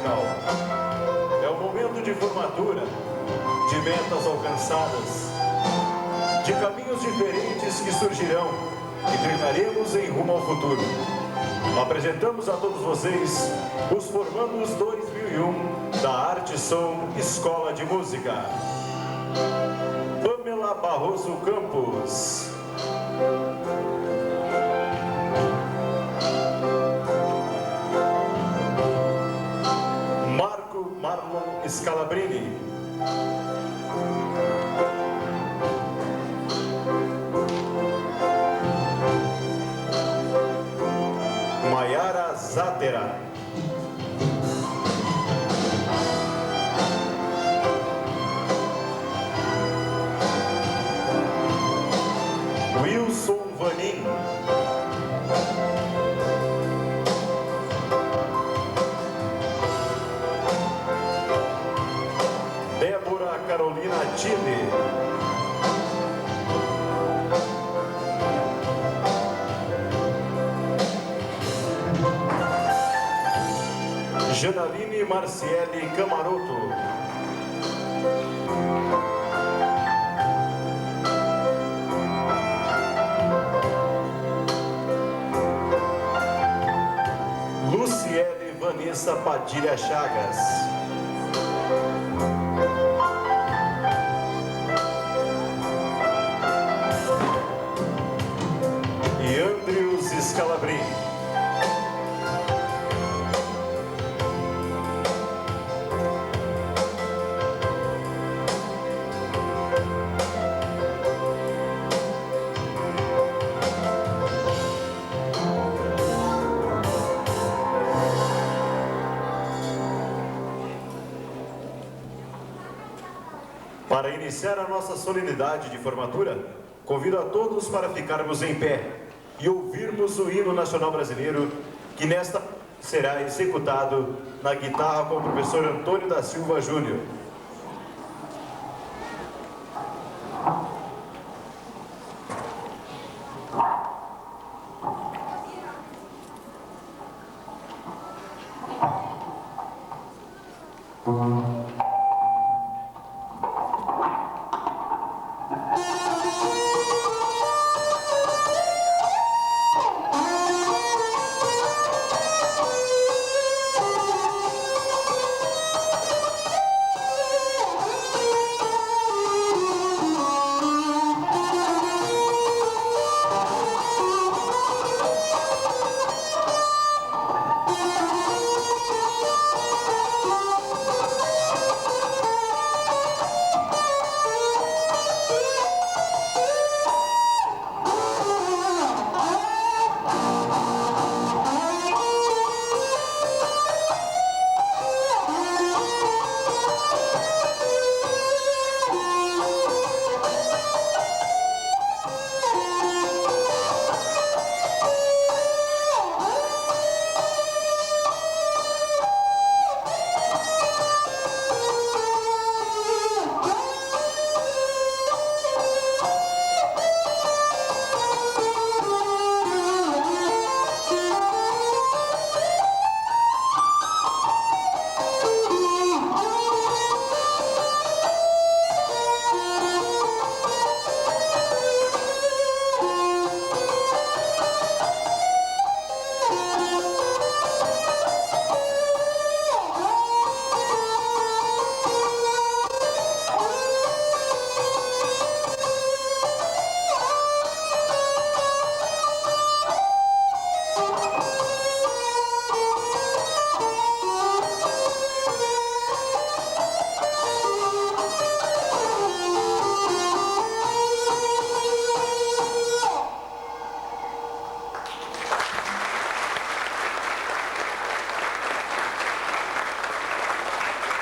musical. É o momento de formatura, de metas alcançadas, de caminhos diferentes que surgirão e trilharemos em rumo ao futuro. Apresentamos a todos vocês os formandos 2001 da Arte Som Escola de Música. Pamela Barroso Campos. Marco Marlon Scalabrini. Maiara Zátera. Wilson Vanin. Débora Carolina Tille. Janaline Marciele Camaroto. Luciele Vanessa Padilha Chagas. E Andrews Scalabrini. Para iniciar a nossa solenidade de formatura, convido a todos para ficarmos em pé e ouvirmos o hino nacional brasileiro, que nesta será executado na guitarra com o professor Antônio da Silva Júnior.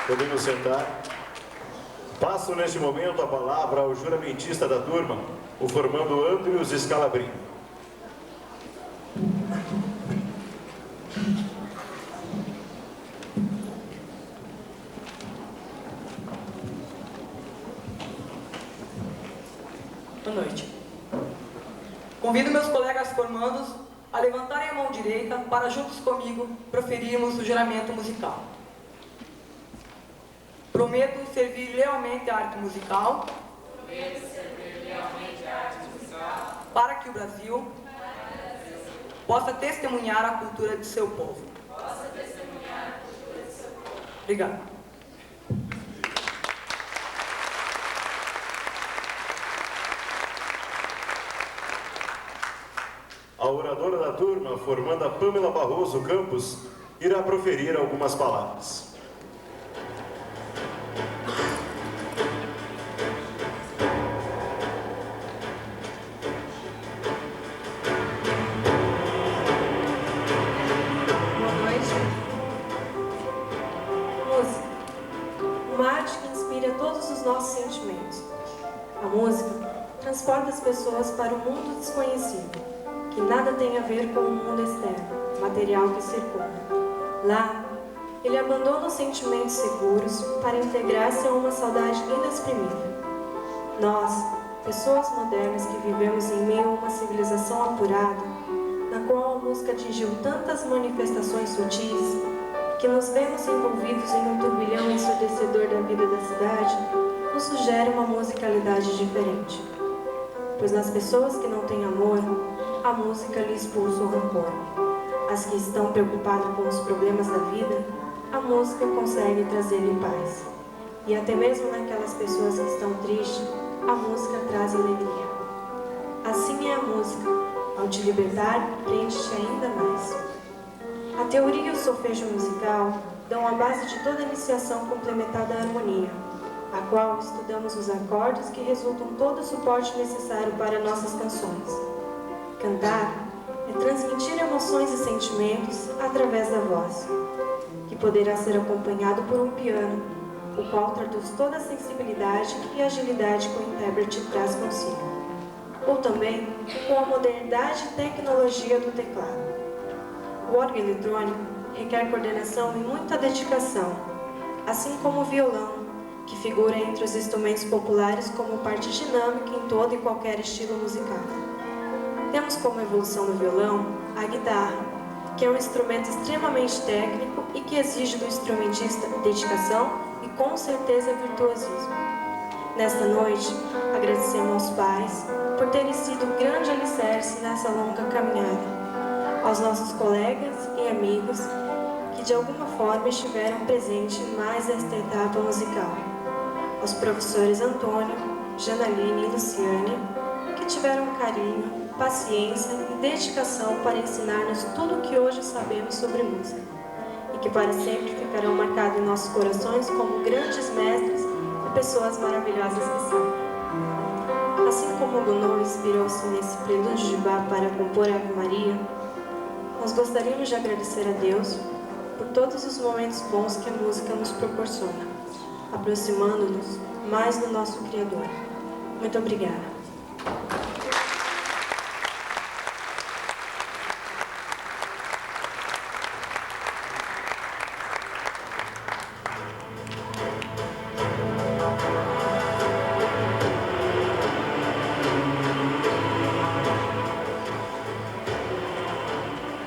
Podemos sentar. Passo neste momento a palavra ao juramentista da turma, o formando Andrews Scalabrini. Boa noite. Convido meus colegas formandos a levantarem a mão direita para juntos comigo proferirmos o juramento musical. Prometo servir lealmente a arte musical. Para que o Brasil possa testemunhar a cultura de seu povo. Obrigado. A oradora da turma, formanda Pamela Barroso Campos, irá proferir algumas palavras. A música transporta as pessoas para um mundo desconhecido, que nada tem a ver com o mundo externo, material que circunda. Lá, ele abandona os sentimentos seguros para integrar-se a uma saudade inexprimível. Nós, pessoas modernas que vivemos em meio a uma civilização apurada, na qual a música atingiu tantas manifestações sutis, que nos vemos envolvidos em um turbilhão ensurdecedor da vida da cidade, nos sugere uma musicalidade diferente. Pois nas pessoas que não têm amor, a música lhe expulsa o rancor. As que estão preocupadas com os problemas da vida, a música consegue trazer-lhe paz. E até mesmo naquelas pessoas que estão tristes, a música traz alegria. Assim é a música, ao te libertar, preenche-te ainda mais. A teoria e o solfejo musical dão a base de toda iniciação complementada à harmonia, a qual estudamos os acordes que resultam todo o suporte necessário para nossas canções. Cantar é transmitir emoções e sentimentos através da voz, que poderá ser acompanhado por um piano, o qual traduz toda a sensibilidade e agilidade que o intérprete traz consigo, ou também com a modernidade e tecnologia do teclado. O órgão eletrônico requer coordenação e muita dedicação, assim como o violão, que figura entre os instrumentos populares como parte dinâmica em todo e qualquer estilo musical. Temos como evolução do violão a guitarra, que é um instrumento extremamente técnico e que exige do instrumentista dedicação e com certeza virtuosismo. Nesta noite, agradecemos aos pais por terem sido grande alicerce nessa longa caminhada, aos nossos colegas e amigos que de alguma forma estiveram presentes em mais esta etapa musical, aos professores Antônio, Janaline e Luciane, que tiveram carinho, paciência e dedicação para ensinar-nos tudo o que hoje sabemos sobre música, e que para sempre ficarão marcados em nossos corações como grandes mestres e pessoas maravilhosas que são. Assim como o Gounod inspirou-se nesse prelúdio de Bach para compor a Ave Maria, nós gostaríamos de agradecer a Deus por todos os momentos bons que a música nos proporciona, aproximando-nos mais do nosso Criador. Muito obrigada.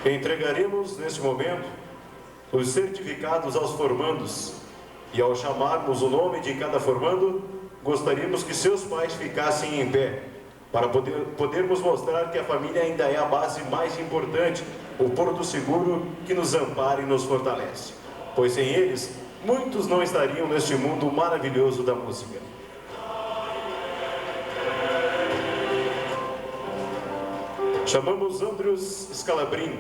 Entregaremos, neste momento, os certificados aos formandos e, ao chamarmos o nome de cada formando, gostaríamos que seus pais ficassem em pé, para podermos mostrar que a família ainda é a base mais importante, o porto seguro que nos ampara e nos fortalece, pois sem eles, muitos não estariam neste mundo maravilhoso da música. Chamamos Andrews Scalabrin,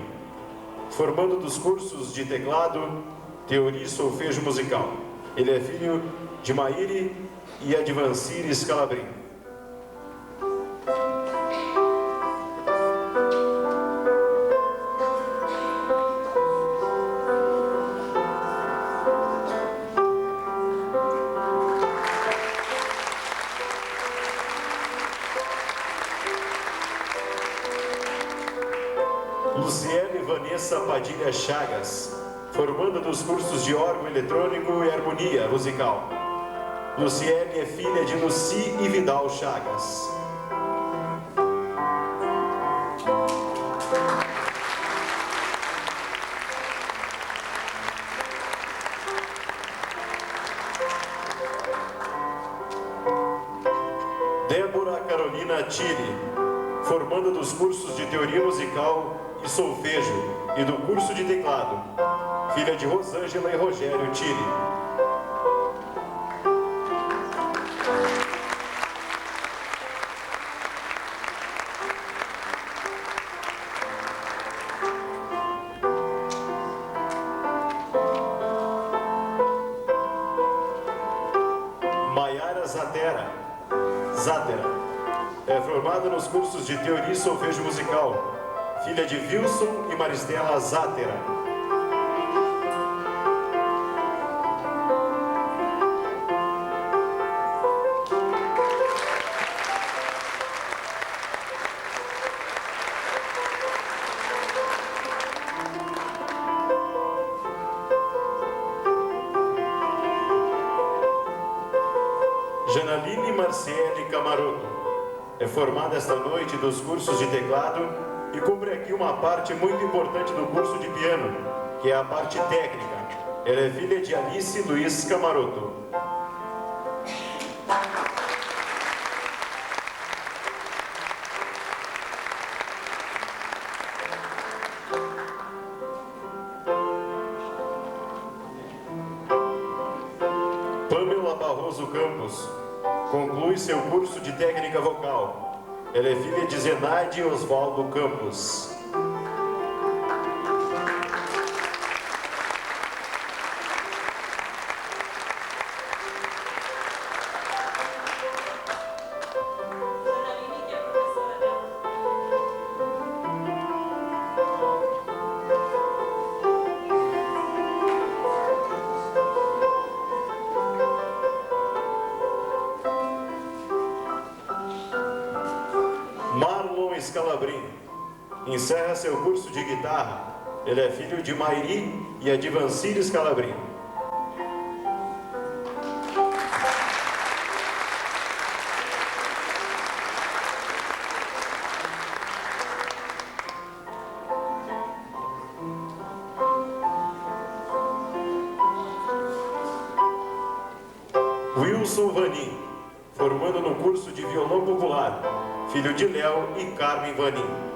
formando dos cursos de teclado, teoria e solfejo musical. Ele é filho de Maíre e Advancir Scalabrin. Luciene Vanessa Padilha Chagas, formanda dos cursos de órgão eletrônico e harmonia musical. Luciene é filha de Luci e Vidal Chagas. Débora Carolina Tille, formanda dos cursos de Teoria Musical e Solfejo e do curso de Teclado, filha de Rosângela e Rogério Tille. Maiara Zátera é formada nos cursos de Teoria e Solfejo Musical, filha de Wilson e Maristela Zátera. Janaline Marciele Camaroto é formada esta noite dos cursos de teclado e cumpre aqui uma parte muito importante do curso de piano, que é a parte técnica. Ela é filha de Alice Luiz Camaroto. Pamela Barroso Campos conclui seu curso de técnica vocal. Ela é filha de Zenaide Osvaldo Campos. Marlon Scalabrini encerra seu curso de guitarra. Ele é filho de Mairi e Advancir Scalabrini. Wilson Vanin, formando no curso de violão popular, filho de Léo e Carmen Vanin.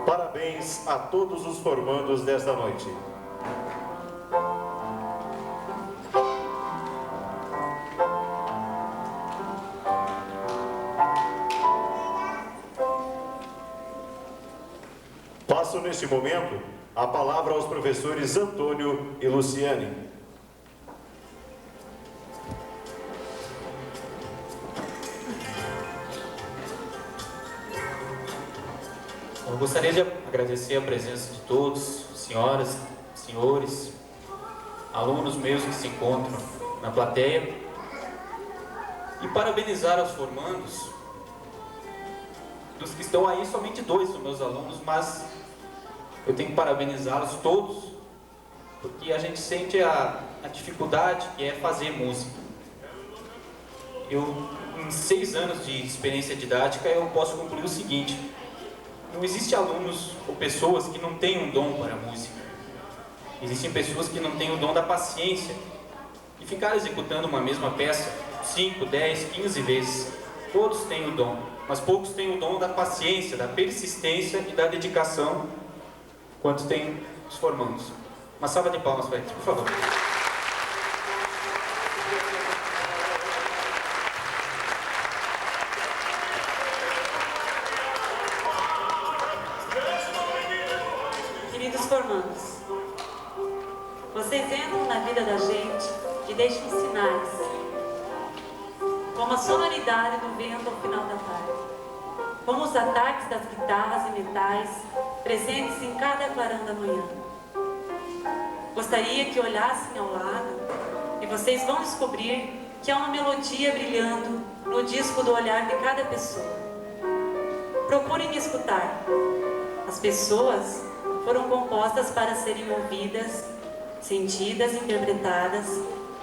Parabéns a todos os formandos desta noite. Passo neste momento a palavra aos professores Antônio e Luciane. Eu gostaria de agradecer a presença de todos, senhoras, senhores, alunos meus que se encontram na plateia e parabenizar os formandos. Dos que estão aí, somente 2 são meus alunos, mas eu tenho que parabenizá-los todos, porque a gente sente a dificuldade que é fazer música. Eu, em 6 anos de experiência didática, eu posso concluir o seguinte: não existe alunos ou pessoas que não têm um dom para a música. Existem pessoas que não têm o dom da paciência e ficar executando uma mesma peça 5, 10, 15 vezes. Todos têm o dom, mas poucos têm o dom da paciência, da persistência e da dedicação, quanto tem os formandos. Uma salva de palmas para eles, por favor. Queridos formandos, vocês entram na vida da gente e deixam sinais, como a sonoridade do vento ao final da tarde, como os ataques das guitarras e metais presentes em cada clarão da manhã. Gostaria que olhassem ao lado e vocês vão descobrir que há uma melodia brilhando no disco do olhar de cada pessoa. Procurem escutar. As pessoas foram compostas para serem ouvidas, sentidas, interpretadas,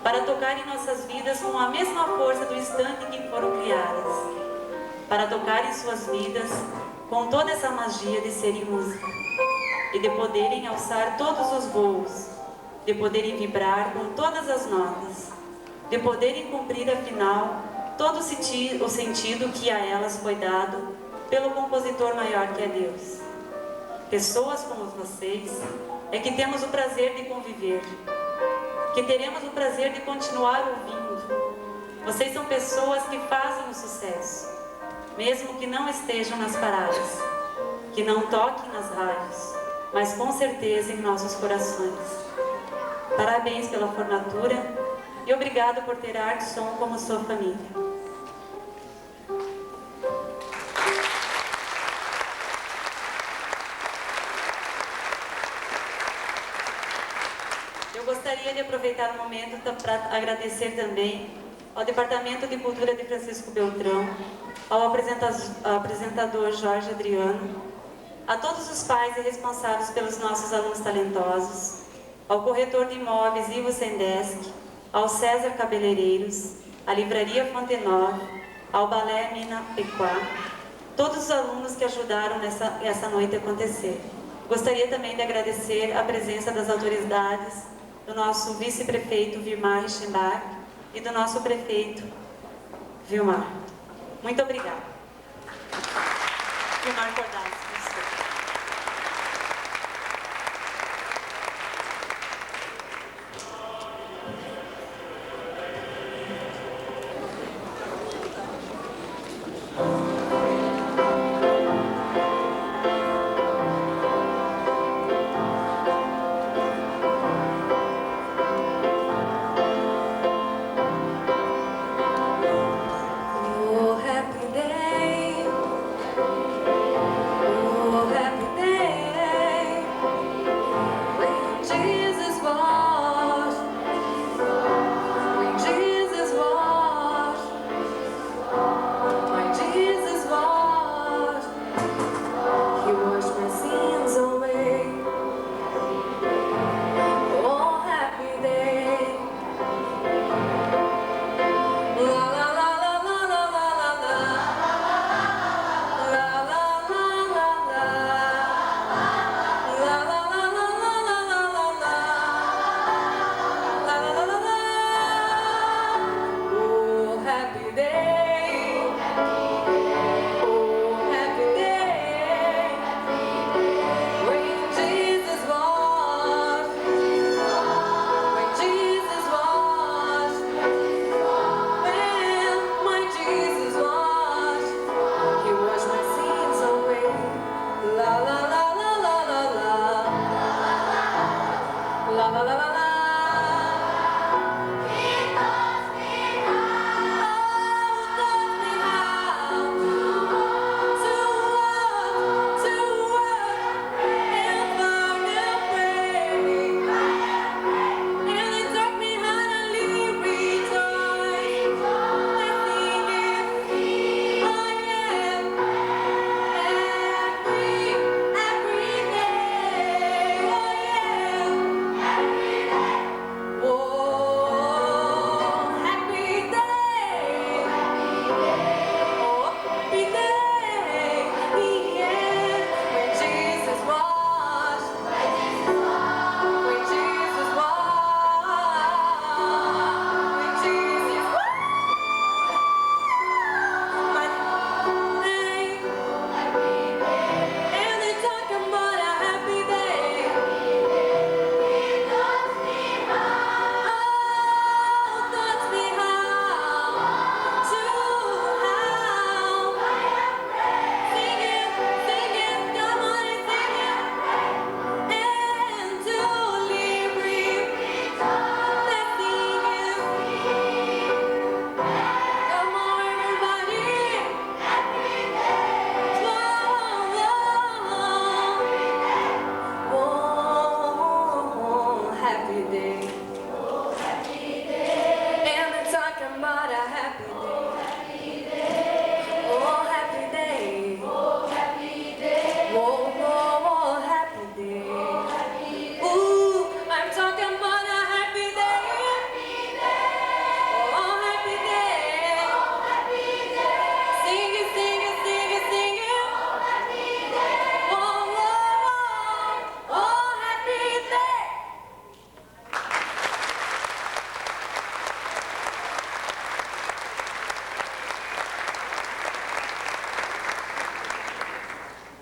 para tocar em nossas vidas com a mesma força do instante em que foram criadas, para tocar em suas vidas com toda essa magia de serem música e de poderem alçar todos os voos, de poderem vibrar com todas as notas, de poderem cumprir afinal todo o sentido que a elas foi dado pelo compositor maior que é Deus. Pessoas como vocês é que temos o prazer de conviver, que teremos o prazer de continuar ouvindo. Vocês são pessoas que fazem o sucesso, mesmo que não estejam nas paradas, que não toquem nas rádios, mas com certeza em nossos corações. Parabéns pela formatura e obrigado por ter a Arte Som como sua família. Eu gostaria de aproveitar o momento para agradecer também ao Departamento de Cultura de Francisco Beltrão, ao apresentador Jorge Adriano, a todos os pais e responsáveis pelos nossos alunos talentosos, ao corretor de imóveis Ivo Sendesk, ao César Cabeleireiros, à Livraria Fonte Nova, ao Balé Mina Pequá, todos os alunos que ajudaram essa noite a acontecer. Gostaria também de agradecer a presença das autoridades, do nosso vice-prefeito Vilmar Reichenbach e do nosso prefeito Vilmar. Muito obrigada. Vilmar Cordaz. Oh, happy day.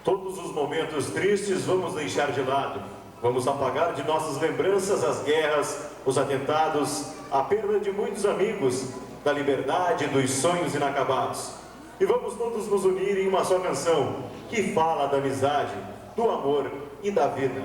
Todos os momentos tristes vamos deixar de lado. Vamos apagar de nossas lembranças as guerras, os atentados, a perda de muitos amigos, da liberdade, dos sonhos inacabados. E vamos todos nos unir em uma só canção, que fala da amizade, do amor e da vida.